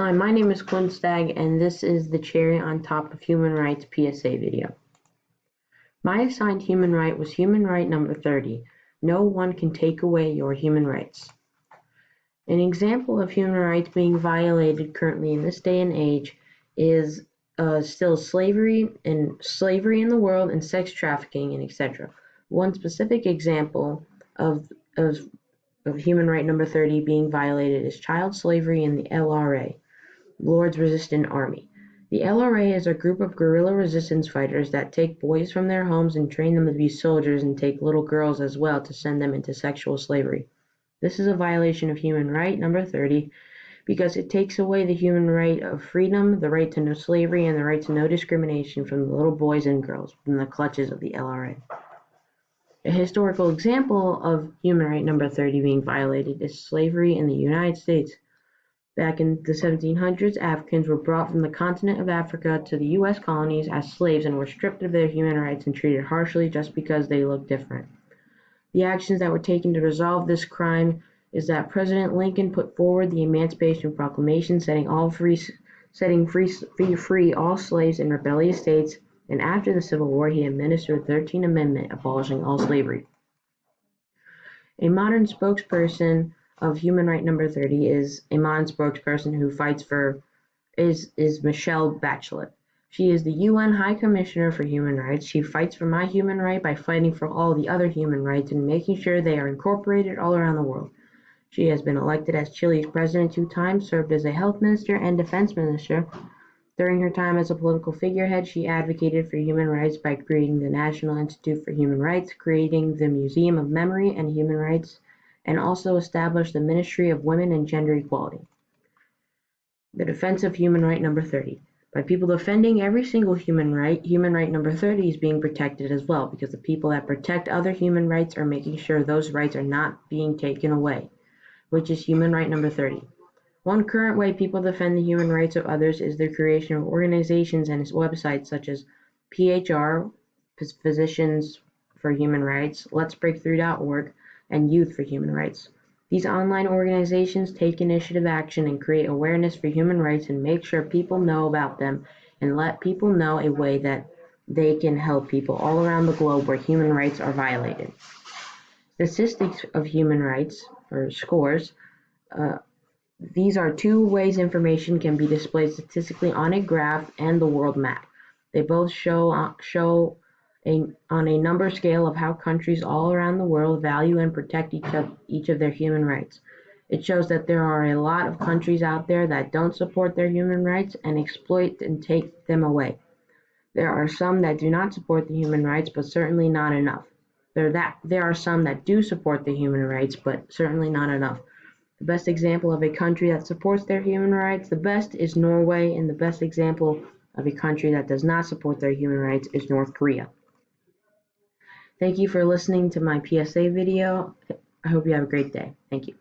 Hi, my name is Quinn Stagg, and this is the cherry on top of human rights PSA video. My assigned human right was human right number 30. No one can take away your human rights. An example of human rights being violated currently in this day and age is still slavery in the world and sex trafficking and etc. One specific example of human right number 30 being violated is child slavery in the LRA. Lord's Resistance Army. The LRA is a group of guerrilla resistance fighters that take boys from their homes and train them to be soldiers and take little girls as well to send them into sexual slavery. This is a violation of human right number 30 because it takes away the human right of freedom, the right to no slavery, and the right to no discrimination from the little boys and girls from the clutches of the LRA. A historical example of human right number 30 being violated is slavery in the United States. Back in the 1700s, Africans were brought from the continent of Africa to the U.S. colonies as slaves and were stripped of their human rights and treated harshly just because they looked different. The actions that were taken to resolve this crime is that President Lincoln put forward the Emancipation Proclamation setting free all slaves in rebellious states, and after the Civil War he administered the 13th Amendment abolishing all slavery. A modern spokesperson of human right number 30 is a modern spokesperson who fights for is Michelle Bachelet. She is the UN High Commissioner for Human Rights. She fights for my human right by fighting for all the other human rights and making sure they are incorporated all around the world. She has been elected as Chile's president 2 times, served as a health minister and defense minister. During her time as a political figurehead, she advocated for human rights by creating the National Institute for Human Rights, creating the Museum of Memory and Human Rights, and also established the Ministry of Women and Gender Equality. The defense of human right number 30. By people defending every single human right number 30 is being protected as well, because the people that protect other human rights are making sure those rights are not being taken away, which is human right number 30. One current way people defend the human rights of others is the creation of organizations and websites such as PHR, Physicians for Human Rights, Let'sBreakThrough.org, and Youth for Human Rights. These online organizations take initiative action and create awareness for human rights and make sure people know about them and let people know a way that they can help people all around the globe where human rights are violated. Statistics of human rights, or scores, these are 2 ways information can be displayed statistically on a graph and the world map. They both show on a number scale of how countries all around the world value and protect each of their human rights. It shows that there are a lot of countries out there that don't support their human rights and exploit and take them away. There are some that do not support the human rights, but certainly not enough. There are some that do support the human rights, but certainly not enough. The best example of a country that supports their human rights the best is Norway, and the best example of a country that does not support their human rights is North Korea. Thank you for listening to my PSA video. I hope you have a great day. Thank you.